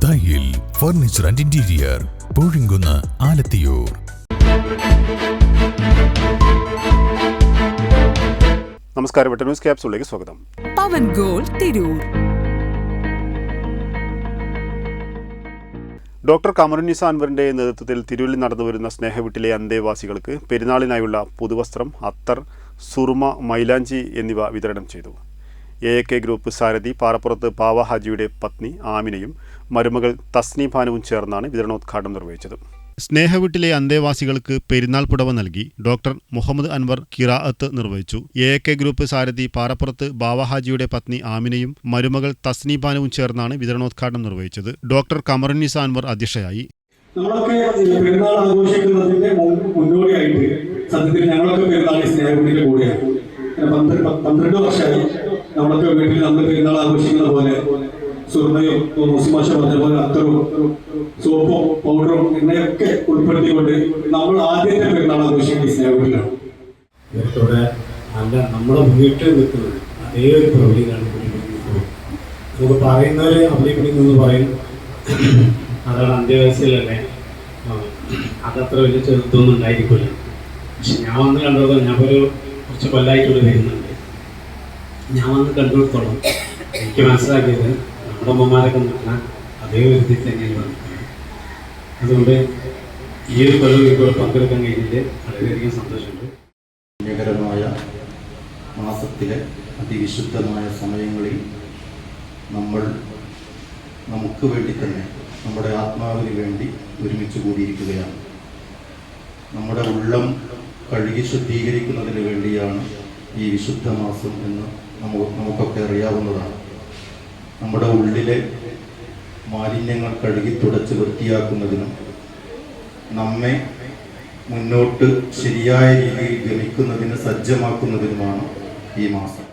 ദായിൽ furniture and interior, Poozhikunnu, Alathiyur. നമസ്കാരം. News ക്യാപ്സൂളിലേക്ക് സ്വാഗതം. പവൻ ഗോൾഡ് തിരൂർ. ഡോക്ടർ കമറുന്നിസ അൻവറിന്റെ നേതൃത്വത്തിൽ തിരൂരിൽ നടന്നുവരുന്ന സ്നേഹവീട്ടിലെ അന്തേവാസികൾക്ക് പെരുന്നാളിനായുള്ള പുതുവസ്ത്രം, അത്തർ, സുറുമ, മൈലാഞ്ചി എന്നിവ വിതരണം ചെയ്തു. AAK ഗ്രൂപ്പ് സാരഥി പാറപ്പുറത്ത് ബാവ ഹാജിയുടെ പത്നി ആമിനയും മരുമകൾ തസ്നി ഭാനുവും ചേർന്നാണ് വിതരണോദ്ഘാടനം നിർവഹിച്ചത്. സ്നേഹവീട്ടിലെ അന്തേവാസികൾക്ക് പെരുന്നാൾ പുടവ നൽകി ഡോക്ടർ മുഹമ്മദ് അൻവർ ഖിറാഅത്ത് നിർവഹിച്ചു. AAK ഗ്രൂപ്പ് സാരഥി പാറപ്പുറത്ത് ബാവ ഹാജിയുടെ പത്നി ആമിനയും മരുമകൾ തസ്നി ഭാനുവും ചേർന്നാണ് വിതരണോദ്ഘാടനം നിർവഹിച്ചത്. ഡോക്ടർ കമറുന്നിസ അൻവർ അധ്യക്ഷയായി. നമ്മളൊക്കെ പെരുന്നാൾ ആഘോഷിക്കുന്നതിന്റെ മുന്നോടിയായിട്ട് സത്യത്തിൽ ഞങ്ങളൊക്കെ പെരുന്നാൾ സ്നേഹത്തിന്റെ കൂടെയാണ്. 12 വർഷമായി നമ്മളൊക്കെ വീട്ടിൽ നമ്മൾ പെരുന്നാൾ ആഘോഷിക്കുന്ന പോലെ സുർമയും മുസ്ലിമാഷ പറഞ്ഞ പോലെ അത്തറും സോപ്പും പൗഡറും എണ്ണയൊക്കെ ഉൾപ്പെടുത്തിക്കൊണ്ട് നമ്മൾ ആദ്യത്തെ പെരുന്നാൾ ആഘോഷിക്കുന്ന സ്നേഹത്തിലാണ്. ഇവരുടെ നമ്മുടെ വീട്ടിൽ നിൽക്കുന്നത് അതേ ഒരു പ്രവൃത്തിയാണ് നമുക്ക് പറയുന്നവര് അഭിനയിപ്പിക്കുന്നു പറയും, അതാണ് അന്തേവാസികളല്ലേ, അതത്ര വലിയ ചെറുത്തൊന്നും ഉണ്ടായിരിക്കില്ല. പക്ഷെ ഞാൻ വന്ന് കണ്ടത്, ഞാൻ കുറച്ച് കൊല്ലായിട്ടൂടെ വരുന്നുണ്ട്, ഞാൻ വന്ന് കണ്ടുകൊടുത്തോളം എനിക്ക് മനസ്സിലാക്കിയത് നമ്മുടെ അമ്മമാരൊക്കെ നിൽക്കുന്ന അതേ ഒരു ഇതിൽ തന്നെയാണ് വന്നിട്ടുള്ളത്. അതുകൊണ്ട് ഈ ഒരു കൊല്ലം പങ്കെടുക്കാൻ കഴിഞ്ഞതിൽ വളരെയധികം സന്തോഷമുണ്ട്. പുണ്യകരമായ മാസത്തിലെ അതിവിശുദ്ധമായ സമയങ്ങളിൽ നമ്മൾ നമുക്ക് വേണ്ടി തന്നെ, നമ്മുടെ ആത്മാവിന് വേണ്ടി ഒരുമിച്ച് കൂടിയിരിക്കുകയാണ്. നമ്മുടെ ഉള്ളം കഴുകി ശുദ്ധീകരിക്കുന്നതിന് വേണ്ടിയാണ് ഈ വിശുദ്ധ മാസം എന്ന് നമുക്കൊക്കെ അറിയാവുന്നതാണ്. നമ്മുടെ ഉള്ളിലെ മാലിന്യങ്ങൾ കഴുകി തുടച്ച് വൃത്തിയാക്കുന്നതിനും നമ്മെ മുന്നോട്ട് ശരിയായ രീതിയിൽ ഗമിക്കുന്നതിന് സജ്ജമാക്കുന്നതിനുമാണ് ഈ മാസം.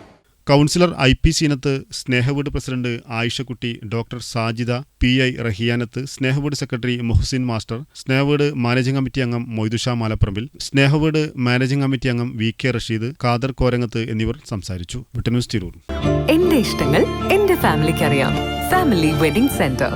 Councillor IP Seenath, Snehaveedu president Ayishakutty, doctor Sajida, PI Rahiyanath, Snehaveedu secretary Muhsin master, Snehaveedu managing committee അംഗം മൊയ്തുഷ മാലപ്പറമ്പിൽ, സ്നേഹവീട് മാനേജിംഗ് കമ്മിറ്റി അംഗം VK റഷീദ്, ഖാദർ കോരങ്ങത്ത് എന്നിവർ സംസാരിച്ചു. ന്യൂസ് തിരൂർ. എന്റെ ഇഷ്ടങ്ങൾ എന്റെ ഫാമിലിക്ക് അറിയാം. Family wedding centre.